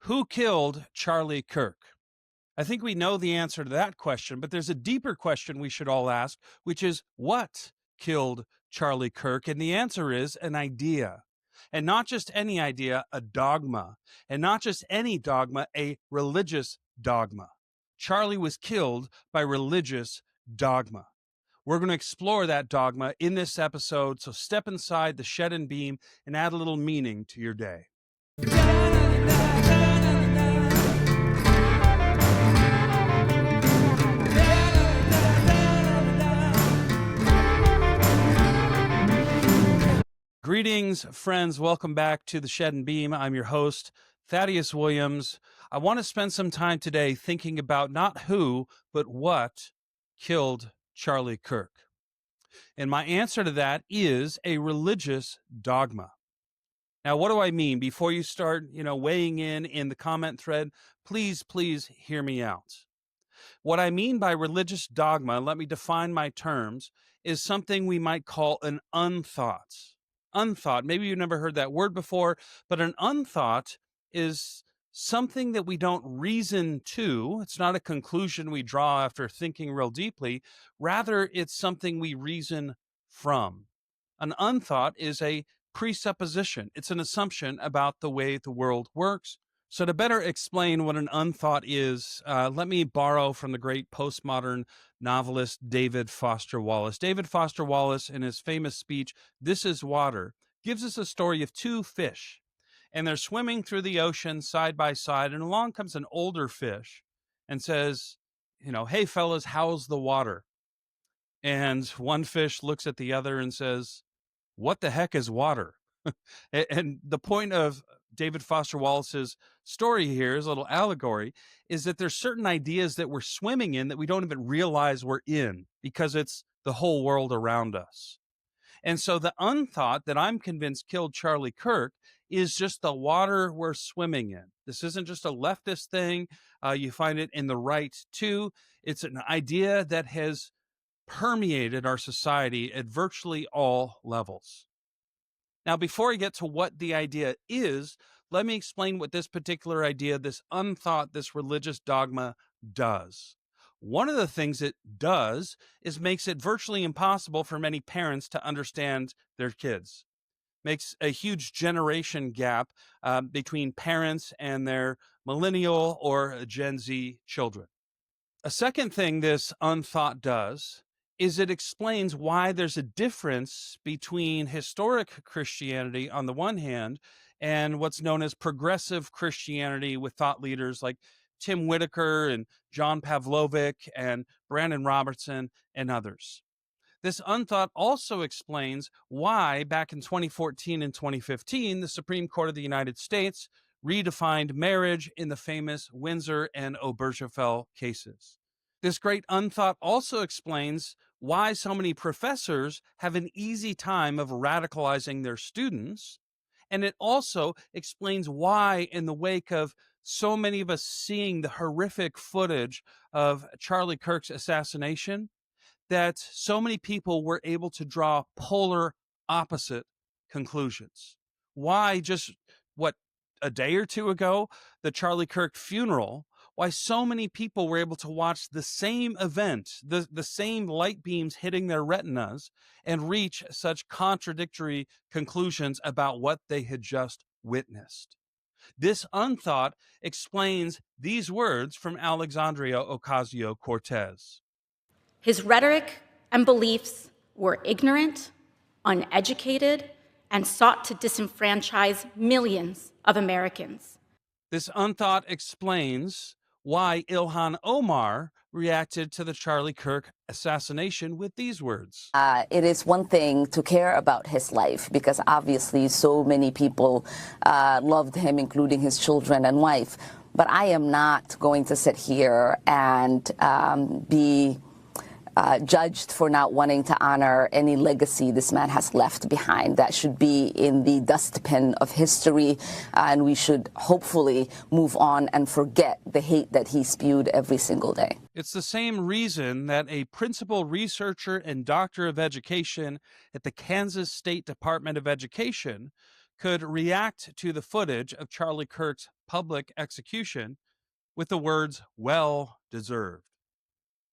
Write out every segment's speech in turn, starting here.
Who killed Charlie Kirk? I think we know the answer to that question, but there's a deeper question we should all ask, which is what killed Charlie Kirk? And the answer is an idea. And not just any idea, a dogma. And not just any dogma, a religious dogma. Charlie was killed by religious dogma. We're going to explore that dogma in this episode, so step inside the shed and beam and add a little meaning to your day. Greetings, friends. Welcome back to the Shed and Beam. I'm your host, Thaddeus Williams. I want to spend some time today thinking about not who, but what killed Charlie Kirk. And my answer to that is a religious dogma. Now, what do I mean? Before you start, weighing in the comment thread, please hear me out. What I mean by religious dogma, let me define my terms, is something we might call an unthought. Unthought. Maybe you've never heard that word before, but an unthought is something that we don't reason to. It's not a conclusion we draw after thinking real deeply. Rather, it's something we reason from. An unthought is a presupposition. It's an assumption about the way the world works. So to better explain what an unthought is, let me borrow from the great postmodern novelist David Foster Wallace. David Foster Wallace, in his famous speech, "This is Water," gives us a story of two fish, and they're swimming through the ocean side by side, and along comes an older fish and says, "Hey fellas, how's the water?" And one fish looks at the other and says, "What the heck is water?" And the point of David Foster Wallace's story here, is a little allegory, is that there's certain ideas that we're swimming in that we don't even realize we're in because it's the whole world around us. And so the unthought that I'm convinced killed Charlie Kirk is just the water we're swimming in. This isn't just a leftist thing. You find it in the right too. It's an idea that has permeated our society at virtually all levels. Now, before I get to what the idea is, let me explain what this particular idea, this unthought, this religious dogma does. One of the things it does is makes it virtually impossible for many parents to understand their kids. Makes a huge generation gap between parents and their millennial or Gen Z children. A second thing this unthought does is it explains why there's a difference between historic Christianity on the one hand and what's known as progressive Christianity with thought leaders like Tim Whitaker and John Pavlovic and Brandon Robertson and others. This unthought also explains why back in 2014 and 2015, the Supreme Court of the United States redefined marriage in the famous Windsor and Obergefell cases. This great unthought also explains why so many professors have an easy time of radicalizing their students. And it also explains why, in the wake of so many of us seeing the horrific footage of Charlie Kirk's assassination, that so many people were able to draw polar opposite conclusions. Why just, a day or two ago, the Charlie Kirk funeral, why so many people were able to watch the same event, the same light beams hitting their retinas, and reach such contradictory conclusions about what they had just witnessed. This unthought explains these words from Alexandria Ocasio-Cortez. His rhetoric and beliefs were ignorant, uneducated, and sought to disenfranchise millions of Americans. This unthought explains why Ilhan Omar reacted to the Charlie Kirk assassination with these words. It is one thing to care about his life because obviously so many people loved him, including his children and wife. But I am not going to sit here and be judged for not wanting to honor any legacy this man has left behind. That should be in the dustbin of history, and we should hopefully move on and forget the hate that he spewed every single day. It's the same reason that a principal researcher and doctor of education at the Kansas State Department of Education could react to the footage of Charlie Kirk's public execution with the words, "well deserved."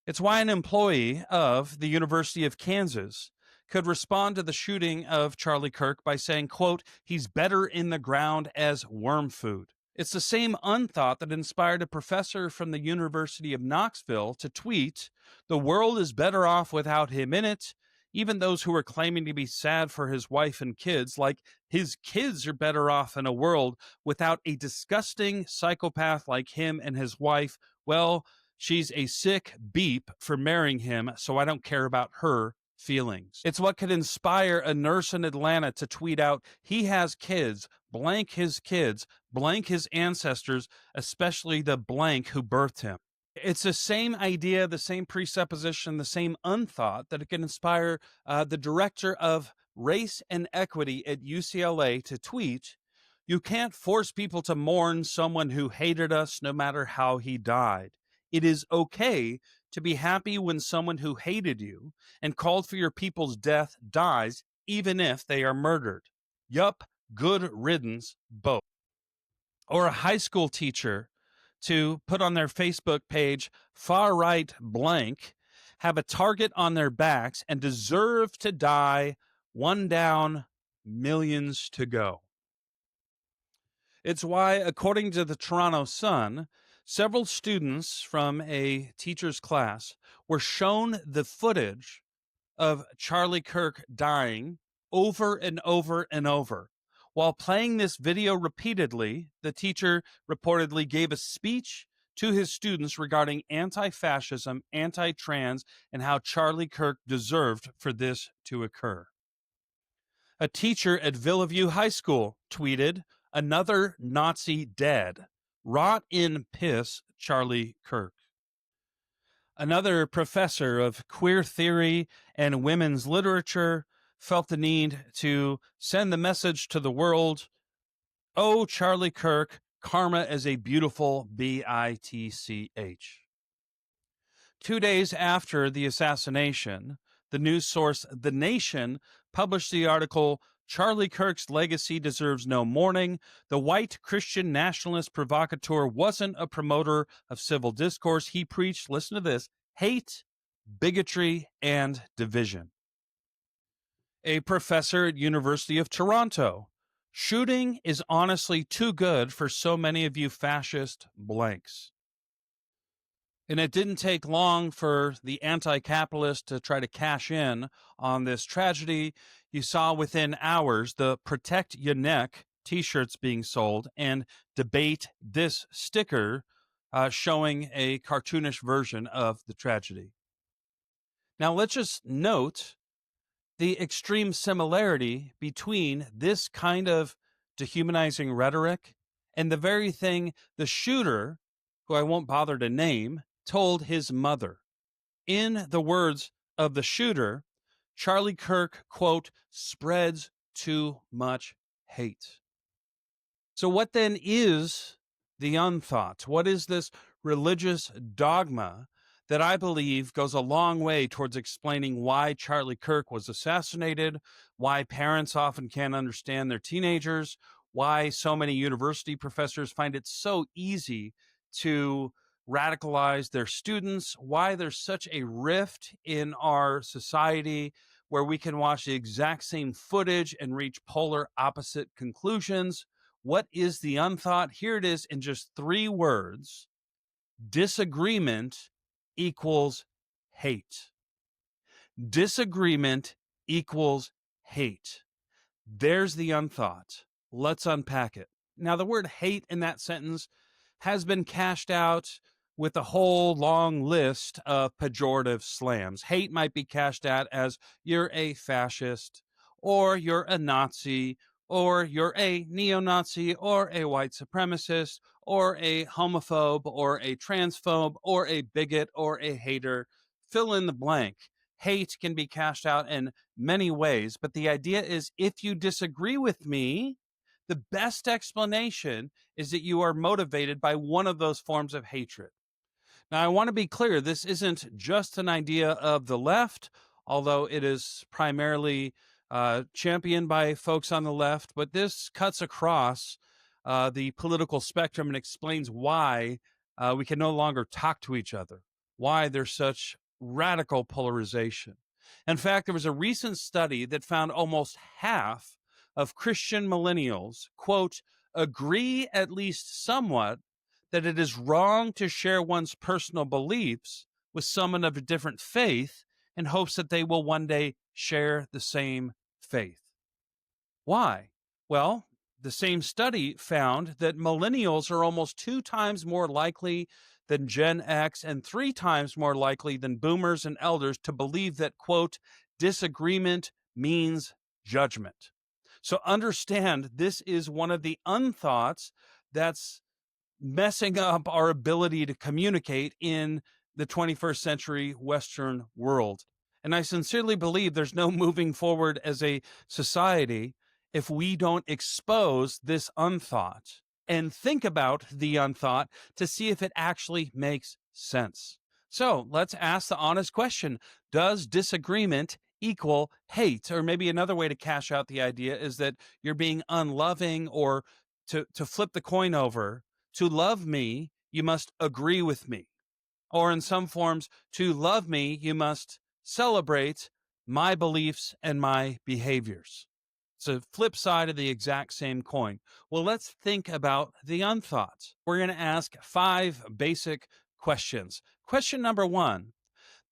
It's why an employee of the University of Kansas could respond to the shooting of Charlie Kirk by saying, quote, "he's better in the ground as worm food." It's the same unthought that inspired a professor from the University of Knoxville to tweet, "the world is better off without him in it." Even those who are claiming to be sad for his wife and kids, like his kids are better off in a world without a disgusting psychopath like him and his wife. Well, she's a sick beep for marrying him, so I don't care about her feelings. It's what could inspire a nurse in Atlanta to tweet out, "he has kids, blank his kids, blank his ancestors, especially the blank who birthed him." It's the same idea, the same presupposition, the same unthought that it can inspire the director of race and equity at UCLA to tweet, "you can't force people to mourn someone who hated us no matter how he died. It is okay to be happy when someone who hated you and called for your people's death dies, even if they are murdered. Yup, good riddance, both." Or a high school teacher to put on their Facebook page, "far right blank, have a target on their backs and deserve to die, one down, millions to go." It's why, according to the Toronto Sun, several students from a teacher's class were shown the footage of Charlie Kirk dying over and over and over. While playing this video repeatedly, the teacher reportedly gave a speech to his students regarding anti-fascism, anti-trans, and how Charlie Kirk deserved for this to occur. A teacher at Villaview High School tweeted, "another Nazi dead. Rot in piss, Charlie Kirk." Another professor of queer theory and women's literature felt the need to send the message to the world, "oh, Charlie Kirk, karma is a beautiful bitch." 2 days after the assassination, the news source The Nation published the article, "Charlie Kirk's legacy deserves no mourning. The white Christian nationalist provocateur wasn't a promoter of civil discourse. He preached," listen to this, "hate, bigotry, and division." A professor at University of Toronto, "shooting is honestly too good for so many of you fascist blanks." And it didn't take long for the anti-capitalist to try to cash in on this tragedy. You saw within hours the "Protect Your Neck" t-shirts being sold and "Debate This" sticker showing a cartoonish version of the tragedy. Now let's just note the extreme similarity between this kind of dehumanizing rhetoric and the very thing the shooter, who I won't bother to name, told his mother. In the words of the shooter, Charlie Kirk, quote, "spreads too much hate." So what then is the unthought? What is this religious dogma that I believe goes a long way towards explaining why Charlie Kirk was assassinated, why parents often can't understand their teenagers, why so many university professors find it so easy to radicalize their students, why there's such a rift in our society where we can watch the exact same footage and reach polar opposite conclusions. What is the unthought? Here it is in just 3 words. Disagreement equals hate. Disagreement equals hate. There's the unthought. Let's unpack it. Now, the word hate in that sentence has been cashed out with a whole long list of pejorative slams. Hate might be cashed out as "you're a fascist," or "you're a Nazi," or "you're a neo-Nazi," or "a white supremacist," or "a homophobe," or "a transphobe," or "a bigot," or "a hater." Fill in the blank. Hate can be cashed out in many ways, but the idea is if you disagree with me, the best explanation is that you are motivated by one of those forms of hatred. Now, I want to be clear, this isn't just an idea of the left, although it is primarily championed by folks on the left, but this cuts across the political spectrum and explains why we can no longer talk to each other, why there's such radical polarization. In fact, there was a recent study that found almost half of Christian millennials, quote, agree at least somewhat that it is wrong to share one's personal beliefs with someone of a different faith in hopes that they will one day share the same faith. Why? Well, the same study found that millennials are almost 2 times more likely than Gen X and 3 times more likely than boomers and elders to believe that, quote, disagreement means judgment. So understand this is one of the unthoughts that's messing up our ability to communicate in the 21st century Western world. And I sincerely believe there's no moving forward as a society if we don't expose this unthought and think about the unthought to see if it actually makes sense. So let's ask the honest question. Does disagreement equal hate? Or maybe another way to cash out the idea is that you're being unloving, or to flip the coin over, to love me, you must agree with me. Or in some forms, to love me, you must celebrate my beliefs and my behaviors. It's a flip side of the exact same coin. Well, let's think about the unthought. We're going to ask 5 basic questions. Question number 1,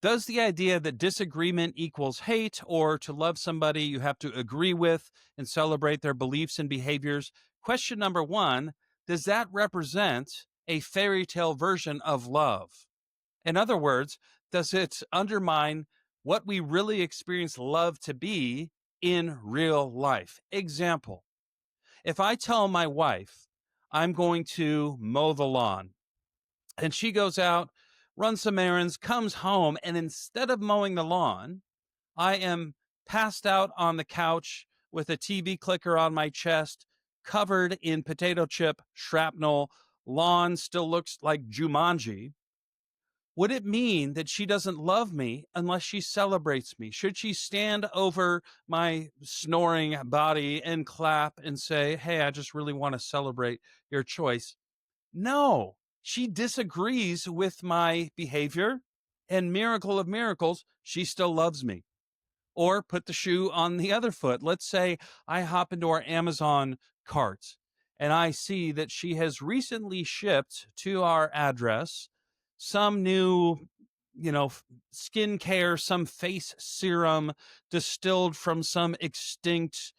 does the idea that disagreement equals hate, or to love somebody you have to agree with and celebrate their beliefs and behaviors? Question number 1, does that represent a fairy tale version of love? In other words, does it undermine what we really experience love to be in real life? Example, if I tell my wife I'm going to mow the lawn and she goes out, runs some errands, comes home, and instead of mowing the lawn, I am passed out on the couch with a TV clicker on my chest, covered in potato chip shrapnel, lawn still looks like Jumanji. Would it mean that she doesn't love me unless she celebrates me? Should she stand over my snoring body and clap and say, hey, I just really want to celebrate your choice? No, she disagrees with my behavior, and miracle of miracles, she still loves me. Or put the shoe on the other foot. Let's say I hop into our Amazon cart and I see that she has recently shipped to our address some new, skincare, some face serum distilled from some extinct,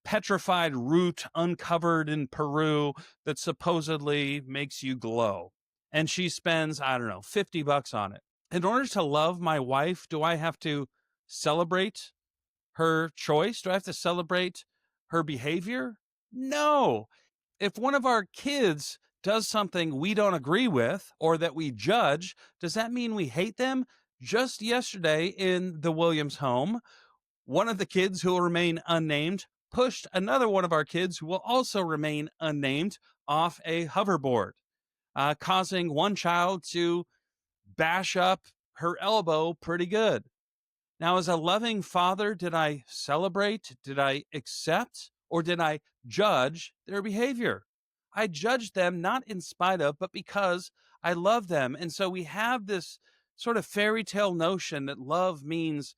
petrified root uncovered in Peru that supposedly makes you glow. And she spends, I don't know, $50 on it. In order to love my wife, do I have to celebrate her choice? Do I have to celebrate her behavior? No. If one of our kids does something we don't agree with or that we judge, does that mean we hate them? Just yesterday in the Williams home, one of the kids who will remain unnamed pushed another one of our kids who will also remain unnamed off a hoverboard, causing one child to bash up her elbow pretty good. Now, as a loving father, did I celebrate? Did I accept? Or did I judge their behavior? I judged them not in spite of, but because I love them. And so we have this sort of fairy tale notion that love means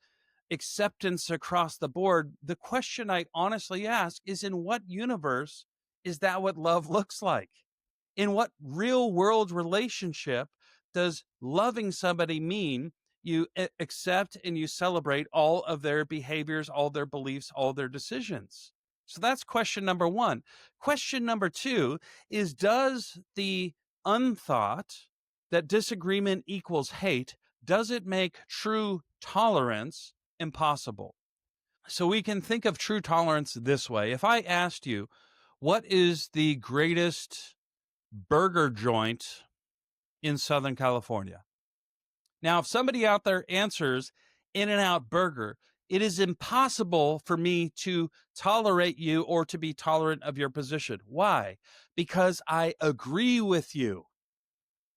acceptance across the board. The question I honestly ask is, in what universe is that what love looks like? In what real world relationship does loving somebody mean you accept and you celebrate all of their behaviors, all their beliefs, all their decisions? So that's question number 1. Question number 2 is, does the unthought that disagreement equals hate, does it make true tolerance impossible? So we can think of true tolerance this way. If I asked you, what is the greatest burger joint in Southern California? Now, if somebody out there answers In-N-Out Burger, it is impossible for me to tolerate you or to be tolerant of your position. Why? Because I agree with you.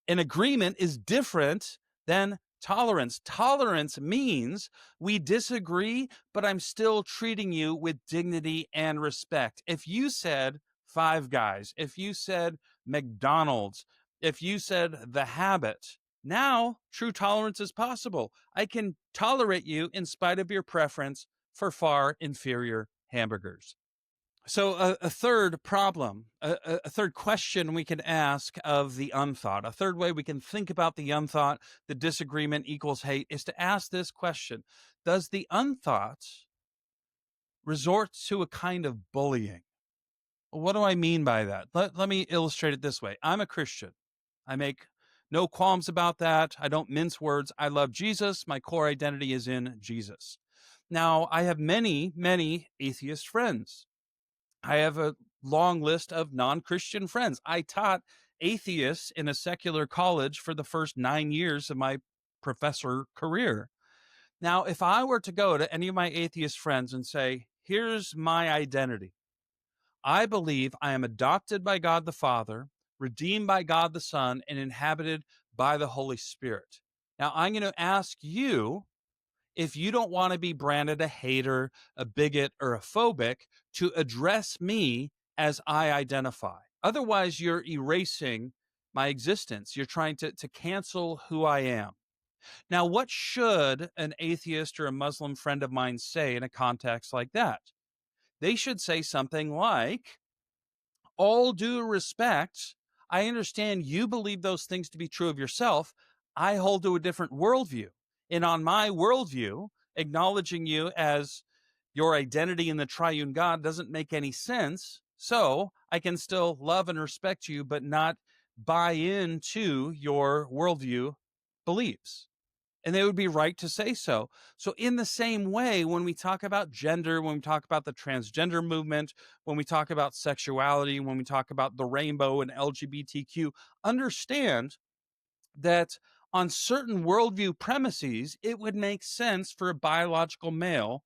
An agreement is different than tolerance. Tolerance means we disagree, but I'm still treating you with dignity and respect. If you said Five Guys, if you said McDonald's, if you said The Habit, now true tolerance is possible. I can tolerate you in spite of your preference for far inferior hamburgers. So a third problem, a third question we can ask of the unthought, a third way we can think about the unthought, the disagreement equals hate, is to ask this question: does the unthought resort to a kind of bullying? What do I mean by that? Let me illustrate it this way. I'm a Christian. I make no qualms about that. I don't mince words. I love Jesus. My core identity is in Jesus. Now, I have many, many atheist friends. I have a long list of non-Christian friends. I taught atheists in a secular college for the first 9 years of my professor career. Now, if I were to go to any of my atheist friends and say, here's my identity. I believe I am adopted by God the Father, redeemed by God the Son, and inhabited by the Holy Spirit. Now, I'm going to ask you, if you don't want to be branded a hater, a bigot, or a phobic, to address me as I identify. Otherwise, you're erasing my existence. You're trying to cancel who I am. Now, what should an atheist or a Muslim friend of mine say in a context like that? They should say something like, all due respect, I understand you believe those things to be true of yourself. I hold to a different worldview. And on my worldview, acknowledging you as your identity in the triune God doesn't make any sense. So I can still love and respect you, but not buy into your worldview beliefs. And they would be right to say so. So in the same way, when we talk about gender, when we talk about the transgender movement, when we talk about sexuality, when we talk about the rainbow and LGBTQ, understand that on certain worldview premises, it would make sense for a biological male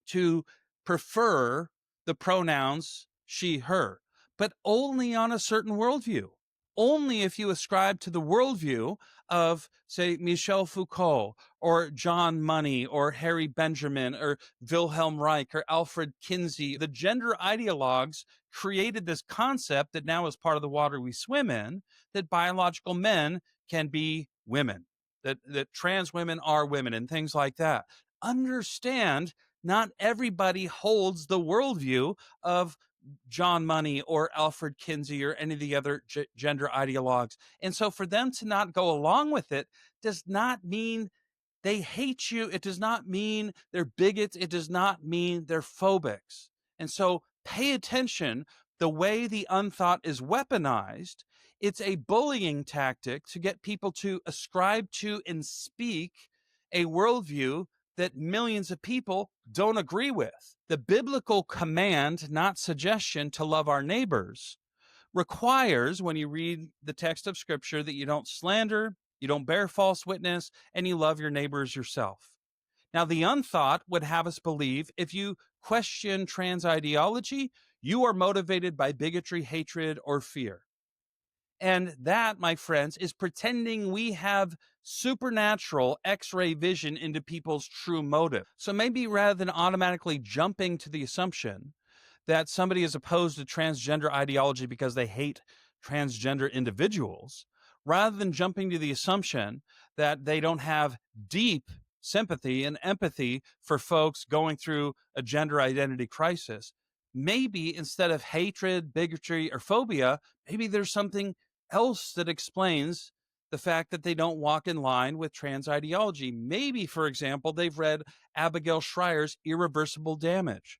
to prefer the pronouns she, her, but only on a certain worldview. Only if you ascribe to the worldview of, say, Michel Foucault or John Money or Harry Benjamin or Wilhelm Reich or Alfred Kinsey. The gender ideologues created this concept that now is part of the water we swim in, that biological men can be women, that trans women are women and things like that. Understand, not everybody holds the worldview of John Money or Alfred Kinsey or any of the other gender ideologues. And so for them to not go along with it does not mean they hate you. It does not mean they're bigots. It does not mean they're phobics. And so pay attention. The way the unthought is weaponized, it's a bullying tactic to get people to ascribe to and speak a worldview that millions of people don't agree with. The biblical command, not suggestion, to love our neighbors requires, when you read the text of Scripture, that you don't slander, you don't bear false witness, and you love your neighbors yourself. Now, the unthought would have us believe if you question trans ideology, you are motivated by bigotry, hatred, or fear. And that, my friends, is pretending we have supernatural X-ray vision into people's true motive. So maybe rather than automatically jumping to the assumption that somebody is opposed to transgender ideology because they hate transgender individuals, rather than jumping to the assumption that they don't have deep sympathy and empathy for folks going through a gender identity crisis, maybe instead of hatred, bigotry, or phobia, maybe there's something else that explains the fact that they don't walk in line with trans ideology. Maybe, for example, they've read Abigail Shrier's Irreversible Damage.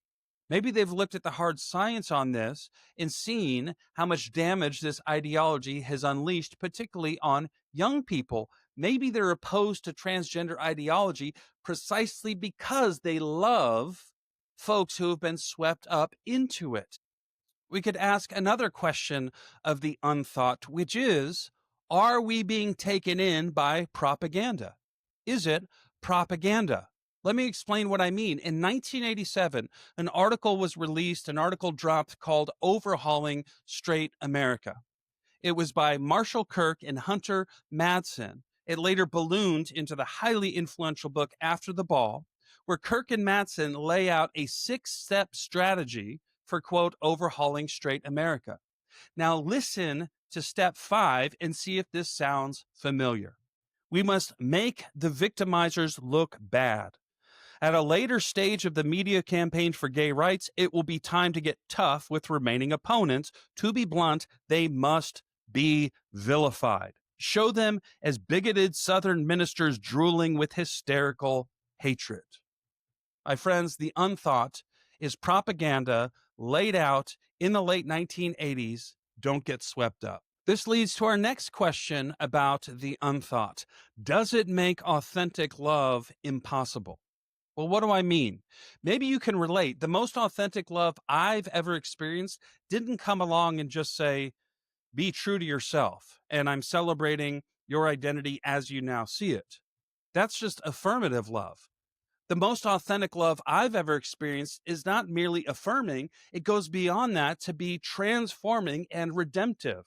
Maybe they've looked at the hard science on this and seen how much damage this ideology has unleashed, particularly on young people. Maybe they're opposed to transgender ideology precisely because they love folks who have been swept up into it. We could ask another question of the unthought, which is, are we being taken in by propaganda? Is it propaganda? Let me explain what I mean. In 1987, an article was released, an article dropped called Overhauling Straight America. It was by Marshall Kirk and Hunter Madsen. It later ballooned into the highly influential book After the Ball, where Kirk and Madsen lay out a 6-step strategy for, quote, overhauling straight America. Now listen to step 5 and see if this sounds familiar. We must make the victimizers look bad. At a later stage of the media campaign for gay rights, it will be time to get tough with remaining opponents. To be blunt, they must be vilified. Show them as bigoted Southern ministers drooling with hysterical hatred. My friends, the unthought is propaganda laid out in the late 1980s. Don't get swept up. This leads to our next question about the unthought. Does it make authentic love impossible? Well, what do I mean? Maybe you can relate. The most authentic love I've ever experienced didn't come along and just say, be true to yourself, and I'm celebrating your identity as you now see it. That's just affirmative love. The most authentic love I've ever experienced is not merely affirming, it goes beyond that to be transforming and redemptive.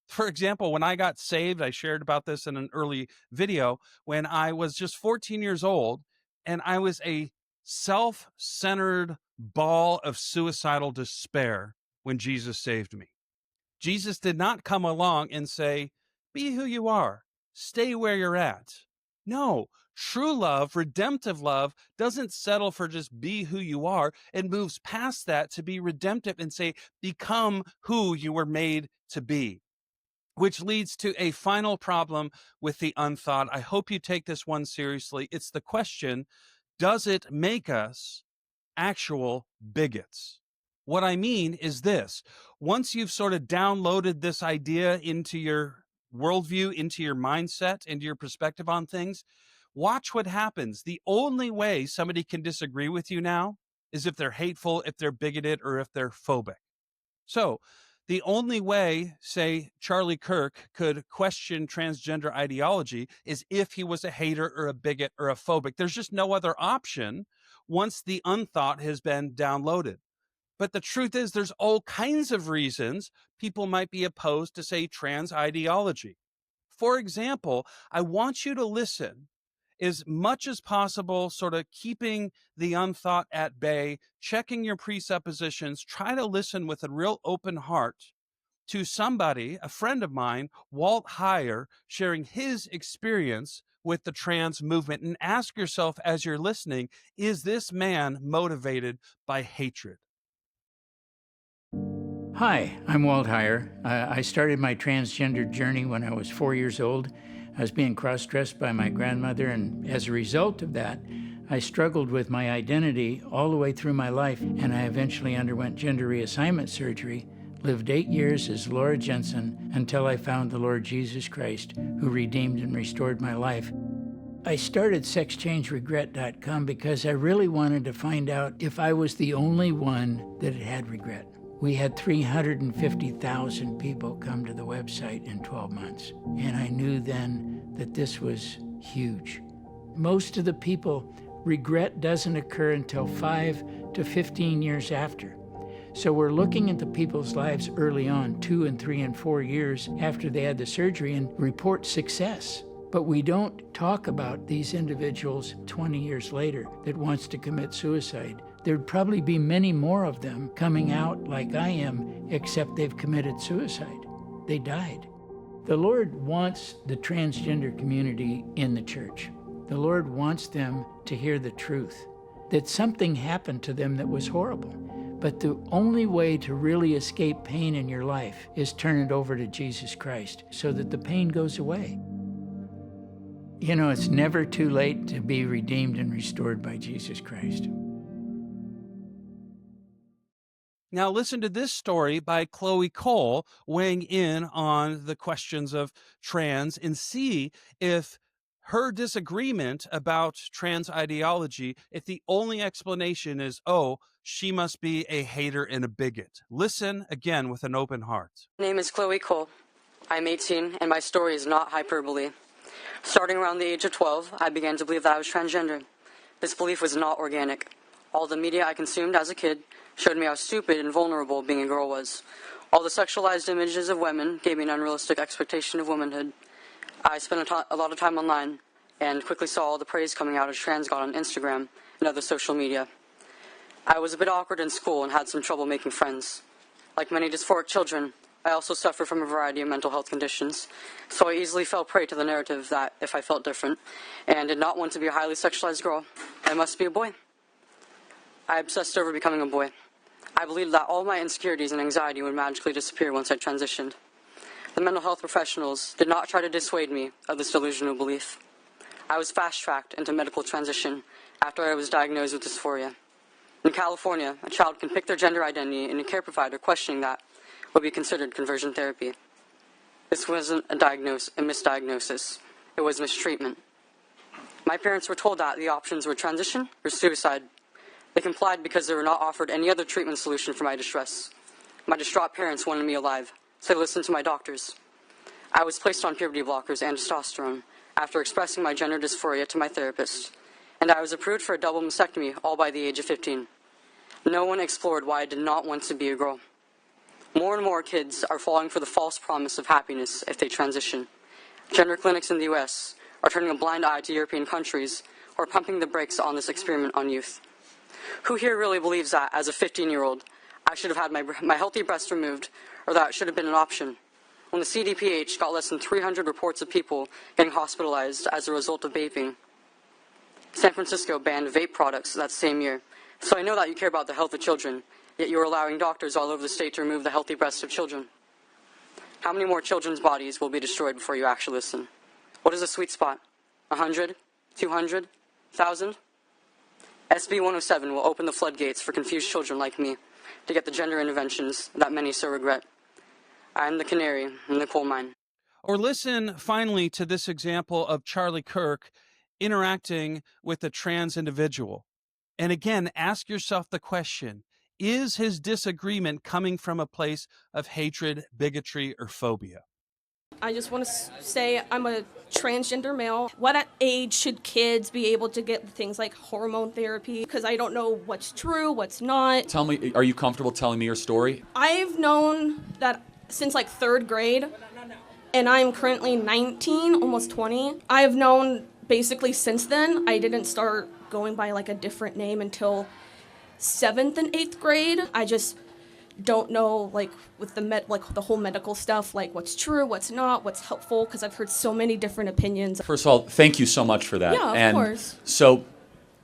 For example, when I got saved, I shared about this in an early video, when I was just 14 years old, and I was a self-centered ball of suicidal despair when Jesus saved me. Jesus did not come along and say, be who you are, stay where you're at. No, true love, redemptive love, doesn't settle for just be who you are. It moves past that to be redemptive and say, become who you were made to be. Which leads to a final problem with the unthought. I hope you take this one seriously. It's the question, does it make us actual bigots? What I mean is this. Once you've sort of downloaded this idea into your worldview, into your mindset, into your perspective on things, watch what happens. The only way somebody can disagree with you now is if they're hateful, if they're bigoted, or if they're phobic. So the only way, say, Charlie Kirk could question transgender ideology is if he was a hater or a bigot or a phobic. There's just no other option once the unthought has been downloaded. But the truth is, there's all kinds of reasons people might be opposed to, say, trans ideology. For example, I want you to listen as much as possible, sort of keeping the unthought at bay, checking your presuppositions, try to listen with a real open heart to somebody, a friend of mine, Walt Heyer, sharing his experience with the trans movement, and ask yourself as you're listening, is this man motivated by hatred? Hi, I'm Walt Heyer. I started my transgender journey when I was 4 years old. I was being cross-dressed by my grandmother, and as a result of that, I struggled with my identity all the way through my life, and I eventually underwent gender reassignment surgery, lived 8 years as Laura Jensen until I found the Lord Jesus Christ, who redeemed and restored my life. I started sexchangeregret.com because I really wanted to find out if I was the only one that had regret. We had 350,000 people come to the website in 12 months, and I knew then that this was huge. Most of the people, regret doesn't occur until 5 to 15 years after. So we're looking at the people's lives early on, 2 and 3 and 4 years after they had the surgery, and report success. But we don't talk about these individuals 20 years later that wants to commit suicide. There'd probably be many more of them coming out like I am, except they've committed suicide. They died. The Lord wants the transgender community in the church. The Lord wants them to hear the truth, that something happened to them that was horrible. But the only way to really escape pain in your life is turn it over to Jesus Christ so that the pain goes away. You know, it's never too late to be redeemed and restored by Jesus Christ. Now listen to this story by Chloe Cole weighing in on the questions of trans, and see if her disagreement about trans ideology, if the only explanation is, oh, she must be a hater and a bigot. Listen again with an open heart. My name is Chloe Cole. I'm 18, and my story is not hyperbole. Starting around the age of 12, I began to believe that I was transgender. This belief was not organic. All the media I consumed as a kid showed me how stupid and vulnerable being a girl was. All the sexualized images of women gave me an unrealistic expectation of womanhood. I spent a lot of time online and quickly saw all the praise coming out as trans god on Instagram and other social media. I was a bit awkward in school and had some trouble making friends. Like many dysphoric children, I also suffer from a variety of mental health conditions, so I easily fell prey to the narrative that if I felt different and did not want to be a highly sexualized girl, I must be a boy. I obsessed over becoming a boy. I believed that all my insecurities and anxiety would magically disappear once I transitioned. The mental health professionals did not try to dissuade me of this delusional belief. I was fast-tracked into medical transition after I was diagnosed with dysphoria. In California, a child can pick their gender identity and a care provider questioning that would be considered conversion therapy. This wasn't a misdiagnosis. It was mistreatment. My parents were told that the options were transition or suicide. They complied because they were not offered any other treatment solution for my distress. My distraught parents wanted me alive, so they listened to my doctors. I was placed on puberty blockers and testosterone after expressing my gender dysphoria to my therapist, and I was approved for a double mastectomy all by the age of 15. No one explored why I did not want to be a girl. More and more kids are falling for the false promise of happiness if they transition. Gender clinics in the U.S. are turning a blind eye to European countries or pumping the brakes on this experiment on youth. Who here really believes that, as a 15-year-old, I should have had my healthy breast removed, or that it should have been an option? When the CDPH got less than 300 reports of people getting hospitalized as a result of vaping. San Francisco banned vape products that same year. So I know that you care about the health of children, yet you are allowing doctors all over the state to remove the healthy breasts of children. How many more children's bodies will be destroyed before you actually listen? What is a sweet spot? 100? 200? 1,000? SB 107 will open the floodgates for confused children like me to get the gender interventions that many so regret. I am the canary in the coal mine. Or listen, finally, to this example of Charlie Kirk interacting with a trans individual. And again, ask yourself the question, is his disagreement coming from a place of hatred, bigotry, or phobia? I just want to say I'm a transgender male. What age should kids be able to get things like hormone therapy? Because I don't know what's true, what's not. Tell me, are you comfortable telling me your story? I've known that since like 3rd grade, and I'm currently 19, almost 20. I've known basically since then. I didn't start going by like a different name until 7th and 8th grade. I just don't know, like, with the whole medical stuff, like what's true, what's not, what's helpful, because I've heard so many different opinions. First of all, thank you so much for that. Yeah, of course. So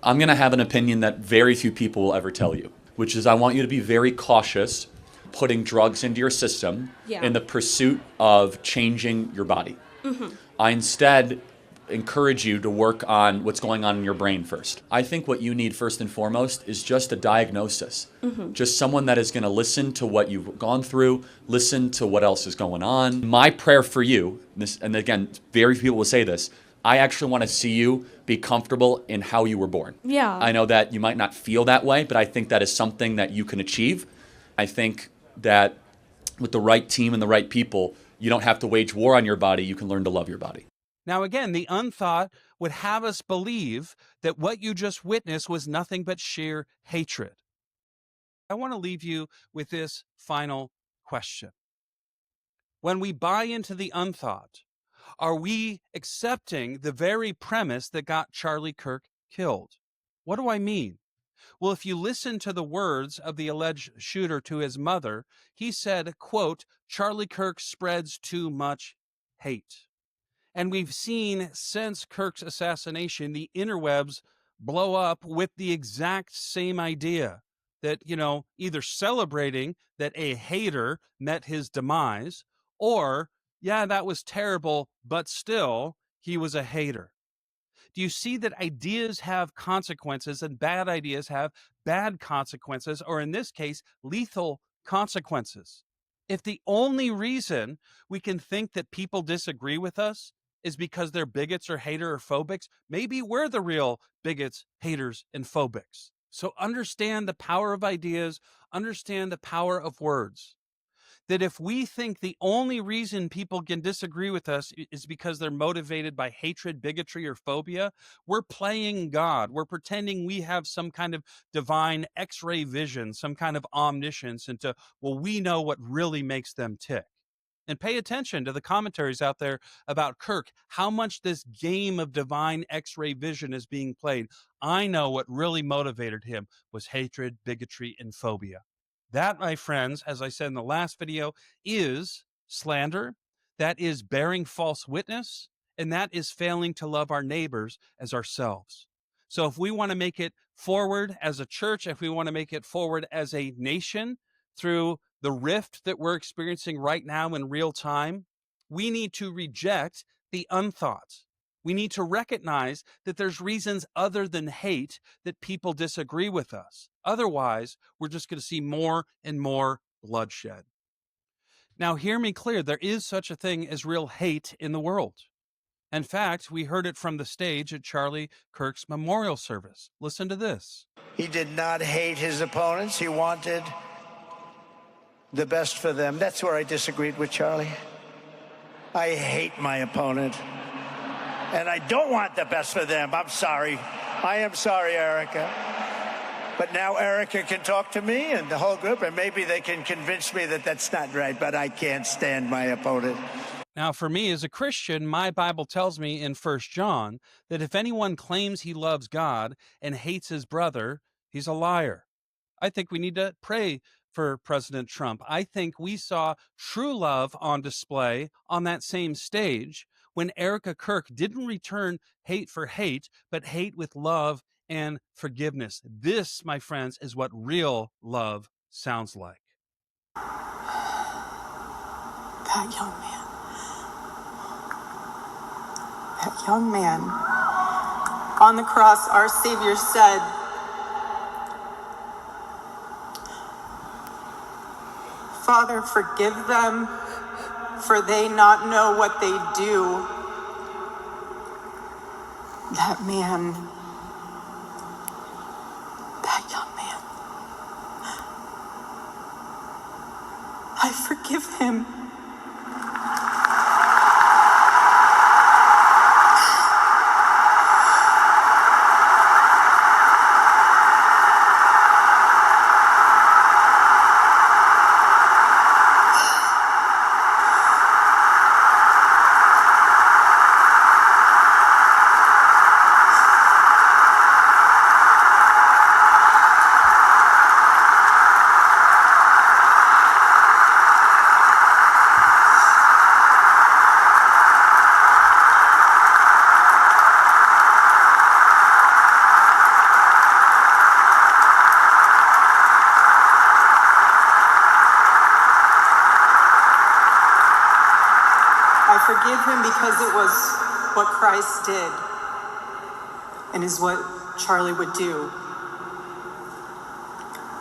I'm going to have an opinion that very few people will ever tell you, which is I want you to be very cautious putting drugs into your system in the pursuit of changing your body. Mm-hmm. I instead encourage you to work on what's going on in your brain first. I think what you need first and foremost is just a diagnosis. Mm-hmm. Just someone that is going to listen to what you've gone through, listen to what else is going on. My prayer for you, and again, very few people will say this, I actually want to see you be comfortable in how you were born. Yeah. I know that you might not feel that way, but I think that is something that you can achieve. I think that with the right team and the right people, you don't have to wage war on your body. You can learn to love your body. Now, again, the unthought would have us believe that what you just witnessed was nothing but sheer hatred. I want to leave you with this final question. When we buy into the unthought, are we accepting the very premise that got Charlie Kirk killed? What do I mean? Well, if you listen to the words of the alleged shooter to his mother, he said, quote, Charlie Kirk spreads too much hate. And we've seen since Kirk's assassination, the interwebs blow up with the exact same idea that, either celebrating that a hater met his demise, or, yeah, that was terrible, but still, he was a hater. Do you see that ideas have consequences and bad ideas have bad consequences, or in this case, lethal consequences? If the only reason we can think that people disagree with us is because they're bigots or hater or phobics, maybe we're the real bigots, haters, and phobics. So understand the power of ideas, understand the power of words. That if we think the only reason people can disagree with us is because they're motivated by hatred, bigotry, or phobia, we're playing God. We're pretending we have some kind of divine X-ray vision, some kind of omniscience into, well, we know what really makes them tick. And pay attention to the commentaries out there about Kirk, how much this game of divine X-ray vision is being played. I know what really motivated him was hatred, bigotry, and phobia. That, my friends, as I said in the last video, is slander. That is bearing false witness. And that is failing to love our neighbors as ourselves. So if we want to make it forward as a church, if we want to make it forward as a nation through the rift that we're experiencing right now in real time, we need to reject the unthought. We need to recognize that there's reasons other than hate that people disagree with us. Otherwise, we're just going to see more and more bloodshed. Now, hear me clear. There is such a thing as real hate in the world. In fact, we heard it from the stage at Charlie Kirk's memorial service. Listen to this. He did not hate his opponents. He wanted the best for them. That's where I disagreed with Charlie. I hate my opponent. And I don't want the best for them. I'm sorry. I am sorry, Erica. But now Erica can talk to me and the whole group, and maybe they can convince me that that's not right, but I can't stand my opponent. Now, for me as a Christian, my Bible tells me in 1 John that if anyone claims he loves God and hates his brother, he's a liar. I think we need to pray for President Trump. I think we saw true love on display on that same stage when Erica Kirk didn't return hate for hate, but hate with love and forgiveness. This, my friends, is what real love sounds like. That young man. That young man. On the cross, our Savior said, Father, forgive them, for they not know what they do. That man, that young man, I forgive him. Forgive him because it was what Christ did and is what Charlie would do.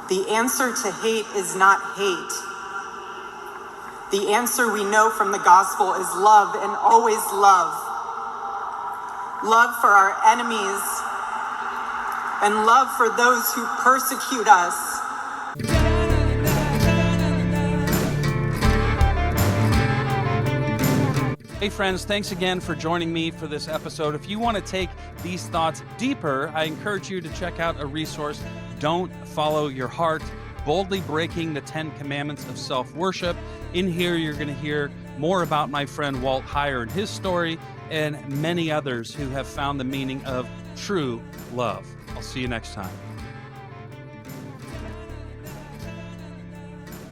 The answer to hate is not hate. The answer we know from the gospel is love, and always love. Love for our enemies and love for those who persecute us. Hey friends, thanks again for joining me for this episode. If you want to take these thoughts deeper, I encourage you to check out a resource, Don't Follow Your Heart, Boldly Breaking the 10 Commandments of Self-Worship. In here, you're going to hear more about my friend Walt Heyer and his story, and many others who have found the meaning of true love. I'll see you next time.